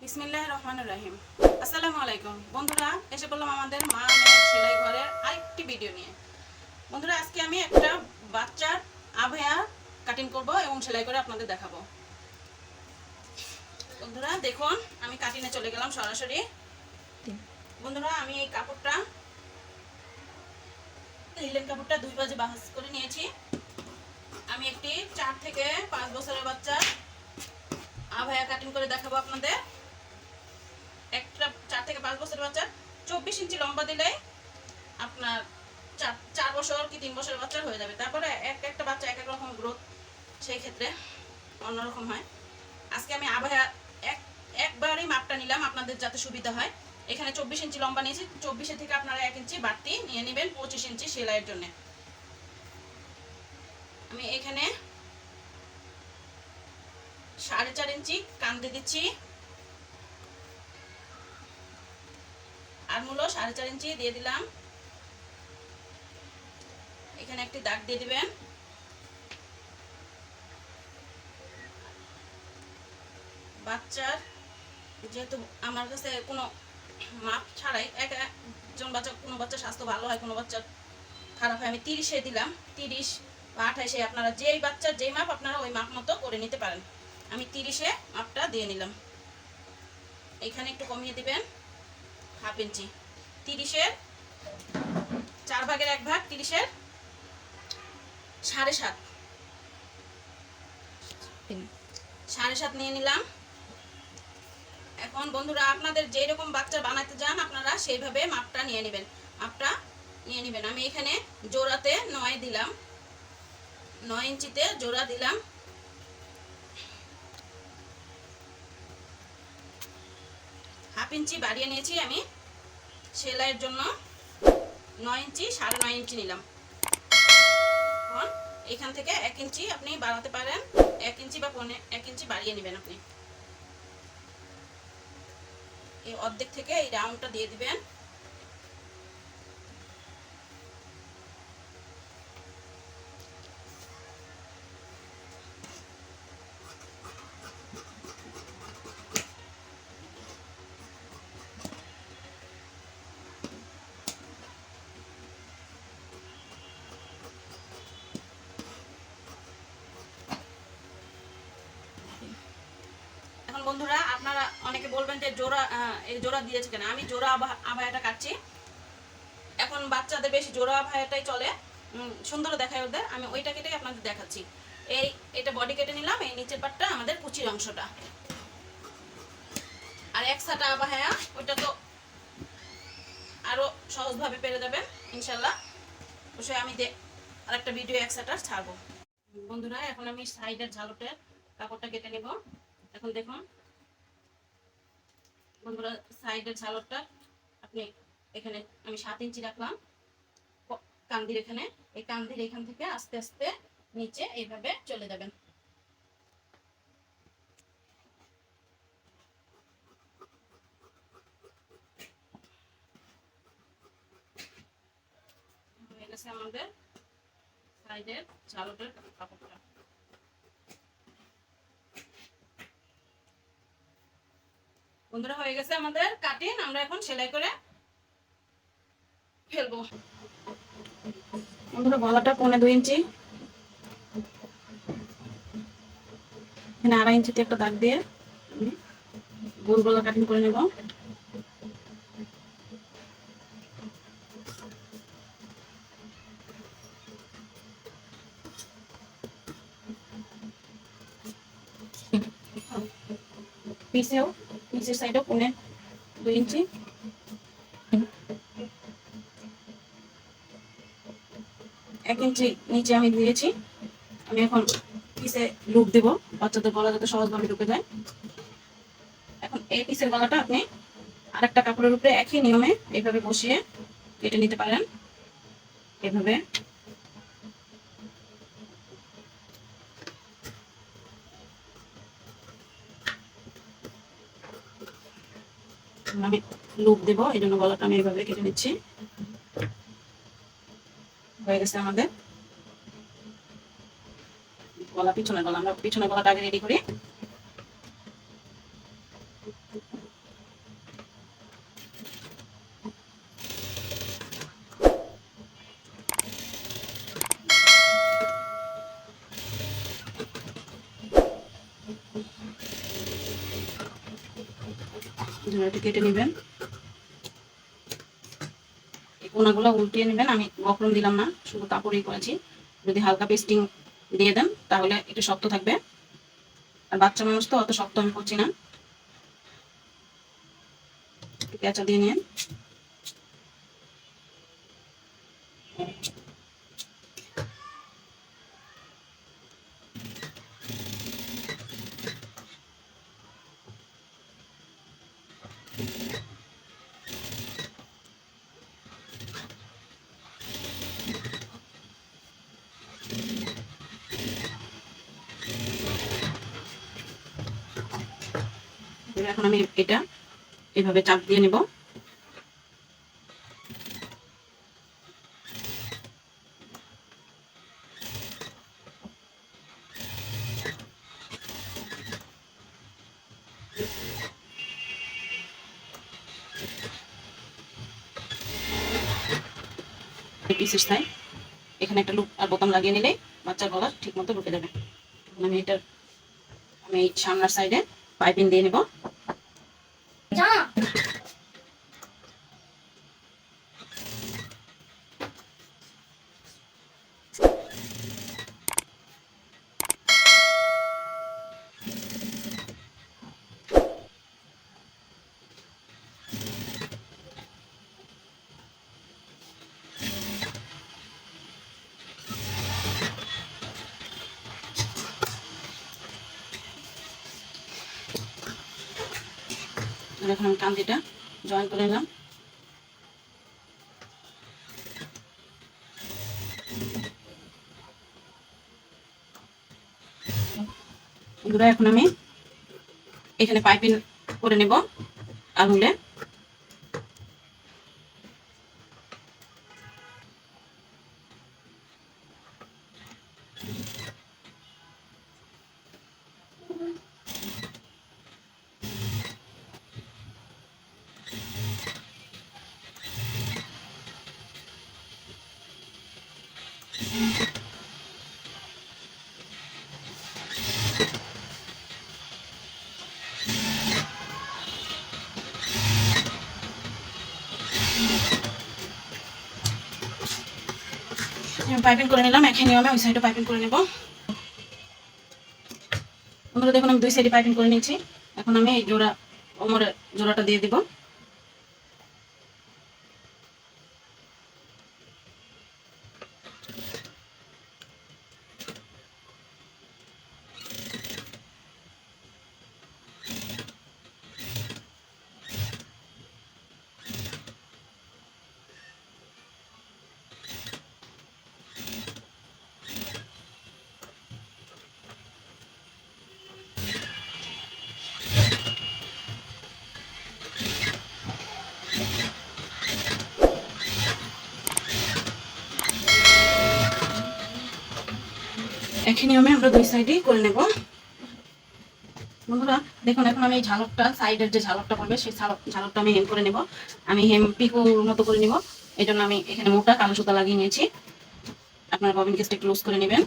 বিসমিল্লাহির রহমানির রহিম। আসসালামু আলাইকুম বন্ধুরা, এসে বললাম আমাদের মা মেয়ের সেলাই ঘরের আরেকটি ভিডিও নিয়ে। বন্ধুরা, আজকে আমি একটা বাচ্চার আভায়া কাটিং করব এবং সেলাই করে আপনাদের দেখাবো। বন্ধুরা দেখুন, আমি কাটিংয়ে চলে গেলাম সরাসরি। বন্ধুরা, আমি এই কাপড়টা লিলেন কাপড়টা 2 বাজে ভাঁজ করে নিয়েছি। আমি একটি 4 থেকে 5 বছরের বাচ্চার আভায়া কাটিং করে দেখাবো আপনাদের। একটা 4 থেকে 5 বছরের বাচ্চা 24 ইঞ্চি লম্বা দিলে আপনার 4 বছর কি 3 বছরের বাচ্চা হয়ে যাবে। তারপরে একটা বাচ্চা এক এক রকম গ্রোথ, সেই ক্ষেত্রে অন্যরকম হয়। আজকে আমি আভায়া একবারই মাপটা নিলাম আপনাদের যাতে সুবিধা হয়। এখানে 24 ইঞ্চি লম্বা নিয়েছি, 24 থেকে আপনারা 1 ইঞ্চি বাড়তি নিয়ে নেবেন 25 ইঞ্চি সেলাইয়ের জন্য। আমি এখানে 4.5 ইঞ্চি কান দিয়ে দিচ্ছি, আর মূল 4.5 ইঞ্চি দিয়ে দিলাম। এখানে একটি দাগ দিয়ে দিবেন। বাচ্চার যেহেতু আমার কাছে কোনো মাপ ছাড়াই একজন বাচ্চা, কোনো বাচ্চার স্বাস্থ্য ভালো হয়, কোনো বাচ্চার খারাপ হয়, আমি 30-এ দিলাম। 30 বা 28-এ আপনারা যেই বাচ্চার যেই মাপ আপনারা ওই মাপ মতো করে নিতে পারেন। আমি 30-এ মাপটা দিয়ে নিলাম। এখানে একটু কমিয়ে দিবেন 1/2 ইঞ্চি। 30-এর 4 ভাগের 1 ভাগ, 30-এর 7.5 নিয়ে নিলাম। এখন বন্ধুরা, আপনাদের যেই রকম বাচ্চা বানাতে যান আপনারা সেইভাবে মাপটা নিয়ে নেবেন। আমি এখানে জোড়াতে 9 দিলাম, 9 ইঞ্চিতে জোড়া দিলাম। হাফ ইঞ্চি বাড়িয়ে নিয়েছি আমি সেলাইয়ের জন্য। 9 ইঞ্চি 9.5 ইঞ্চি নিলাম। এখন এখান থেকে 1 ইঞ্চি আপনি বাড়াতে পারেন, 1 ইঞ্চি বা 1 ইঞ্চি বাড়িয়ে নেবেন। আপনি এই অর্ধেক থেকে এই রাউন্ডটা দিয়ে দিবেন। এখন বন্ধুরা, আপনারা অনেকে বলবেন যে এই জোড়া দিয়েছে কেন। আমি জোড়া আভায়াটা কাটছি। এখন বাচ্চাদের বেশি জোড়া আভায়াটাই চলে, সুন্দর দেখায় ওদের। আমি ওইটা কেটেই আপনাদের দেখাচ্ছি। এটা বডি কেটে নিলাম, এই নিচের পাটটা আমাদের কুচির অংশটা। আর এক সাটা আভায়া, ওইটা তো আরো সহজভাবে পেরে যাবেন ইনশাল্লাহ। অবশ্যই আমি আরেকটা ভিডিও এক সাটা ছাড়বো। বন্ধুরা, এখন আমি সাইডের ঝালটের কাপড়টা কেটে নেব। এখন দেখুন বন্ধুরা, সাইডের ঝালটটা আপনি এখানে আমি 7 ইঞ্চি রাখলাম কান্দির এখানে। এই কান্দির এখান থেকে আস্তে আস্তে নিচে এইভাবে চলে যাবেন। হয়ে গেছে আমাদের সাইডের ঝালটের কাপড়টা। বন্ধুরা, হয়ে গেছে আমাদের কাটিং। আমরা এখন সেলাই করে ফেলবো। বন্ধুরা, গলাটা 1.25 ইঞ্চি, এখানে 2.5 ইঞ্চিতে একটা দাগ দিয়ে আমি গোল গলা কাটিং করে নেব। পিছের সাইডেও 1.25 ইঞ্চি। 1 ইঞ্চি নিচে আমি দিয়েছি। আমি এখন পিছে লুপ দেব, বাচ্চাদের গলা যাতে সহজভাবে ঢুকে যায়। এখন এই পিসের গলাটা আপনি আরেকটা কাপড়ের উপরে একই নিয়মে এইভাবে বসিয়ে কেটে নিতে পারেন। এভাবে আমি লুপ দেবো, এই জন্য গলাটা আমি এইভাবে কেটে নিচ্ছি। হয়ে গেছে আমাদের গলা, পিছনের গলা। আমরা পিছনের গলাটা আগে রেডি করি। ঝোড়াটা কেটে নেবেন। এই কোনাগুলো উল্টিয়ে নেবেন। আমি বক্রম দিলাম না, শুধু কাপড়ই করেছি। যদি হালকা পেস্টিং দিয়ে দেন তাহলে একটু শক্ত থাকবে, আর বাচ্চা মানুষ তো অত শক্ত আমি করছি না। একটু কেঁচা দিয়ে নিন। এখন আমি এটা এভাবে চাপ দিয়ে নেব। পিসের সাইজ এখানে একটা লুপ আর বোতাম লাগিয়ে নিলে বাচ্চার গলা ঠিক মতো ঢুকে যাবে। আমি এই সামনের সাইডে পাইপিং দিয়ে নেব। এখন আমি কান্দিটা জয়েন করে নিলাম। এখন আমি এখানে পাইপিং করে নেব আঙুলে। পাইপিং করে নিলাম। একই নিয়মে ওই সাইডে পাইপিং করে নেব। আমরা দেখুন আমি দুই সাইডে পাইপিং করে নিয়েছি। এখন আমি এই জোড়া ওমরের জোড়াটা দিয়ে দিব। একই নিয়মে আমরা দুই সাইডেই করে নেব। বন্ধুরা দেখুন এখন আমি এই ঝালকটা সাইডের যে ঝালকটা পড়বে সেই ঝালকটা আমি হেম করে নেব। আমি হেম পিকুর মতো করে নেব। এই জন্য আমি এখানে মোটা কালো সুতা লাগিয়ে নিয়েছি। আপনার ববিন কেসটা একটু লুজ করে নেবেন।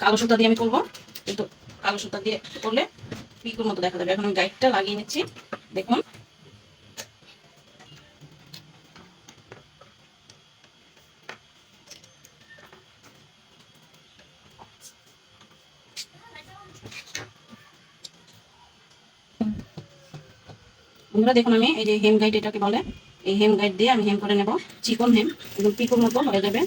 কালো সুতা দিয়ে আমি করবো, কিন্তু কালো সুতা দিয়ে করলে পিকুর মতো দেখা যাবে। এখন আমি গাইডটা লাগিয়ে নিচ্ছি। দেখুন বন্ধুরা দেখুন আমি এই যে হেম গাইড এটাকে বলে, এই হেম গাইড দিয়ে আমি হেম করে নেব। চিকন হেম একদম পিকুর মতো হয়ে যাবে।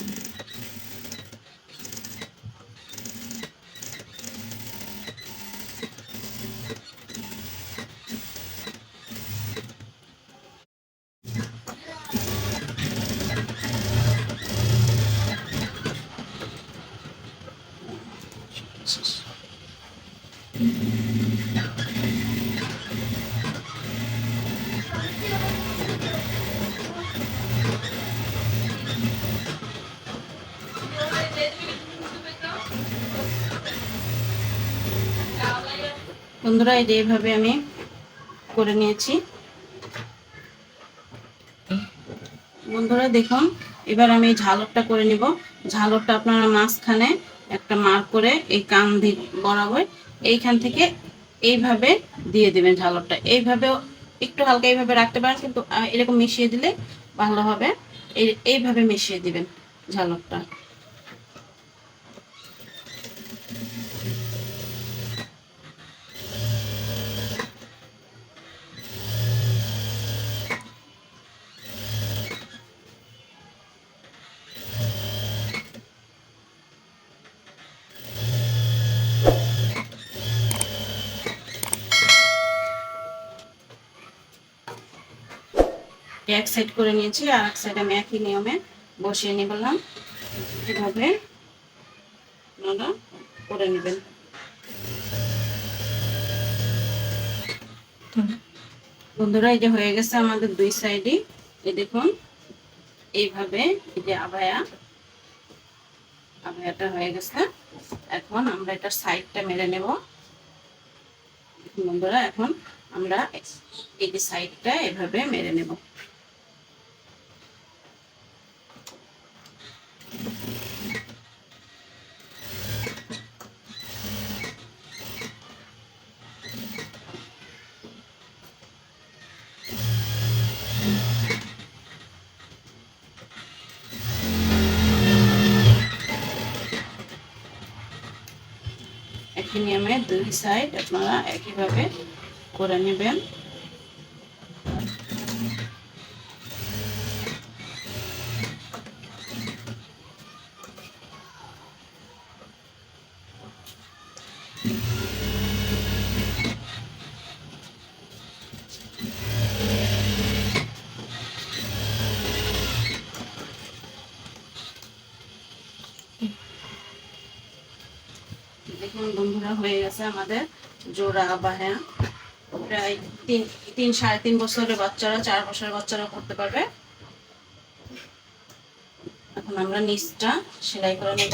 বন্ধুরা এই যে এইভাবে আমি করে নিয়েছি। বন্ধুরা দেখুন এবার আমি ঝালকটা করে নিব। ঝালকটা আপনারা মাঝখানে একটা মার্ক করে এই কান বরাবর এইখান থেকে এইভাবে দিয়ে দেবেন। ঝালকটা এইভাবে একটু হালকা এইভাবে রাখতে পারেন, কিন্তু এরকম মিশিয়ে দিলে ভালো হবে। এইভাবে মিশিয়ে দিবেন ঝালকটা। এক সাইড করে নিয়েছি, আর এক সাইড আমি একই নিয়মে বসিয়ে নিয়ে বললাম, এভাবে আপনারা করে নেবেন। বন্ধুরা, এই যে হয়ে গেছে আমাদের দুই সাইডই। এই দেখুন এইভাবে, এই যে আভায়াটা হয়ে গেছে। এখন আমরা এটার সাইডটা মেরে নেব বন্ধুরা। এখন আমরা এই যে সাইডটা এভাবে মেরে নেব। একই নিয়মে দুই সাইড আপনারা একইভাবে করে নেবেন। দেখুন বন্ধুরা, হয়ে গেছে আমাদের জোড়া আবায়া। প্রায় 3-3.5 বছরের বাচ্চারা, 4 বছরের বাচ্চারা করতে পারবে। এখন আমরা নিচটা সেলাই করে নেব।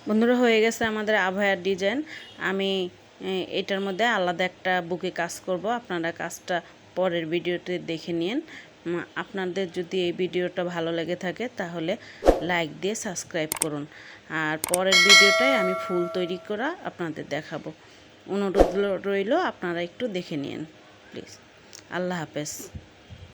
বন্ধুরা, হয়ে গেছে আমাদের আভায়ার ডিজাইন। আমি এটার মধ্যে আলাদা একটা বুকে কাজ করব, আপনারা কাজটা পরের ভিডিওতে দেখে নিন। আপনাদের যদি এই ভিডিওটা ভালো লেগে থাকে তাহলে লাইক দিয়ে সাবস্ক্রাইব করুন। আর পরের ভিডিওটায় আমি ফুল তৈরি করা আপনাদের দেখাবো। অনুরোধ রইল আপনারা একটু দেখে নিন প্লিজ। আল্লাহ হাফেজ।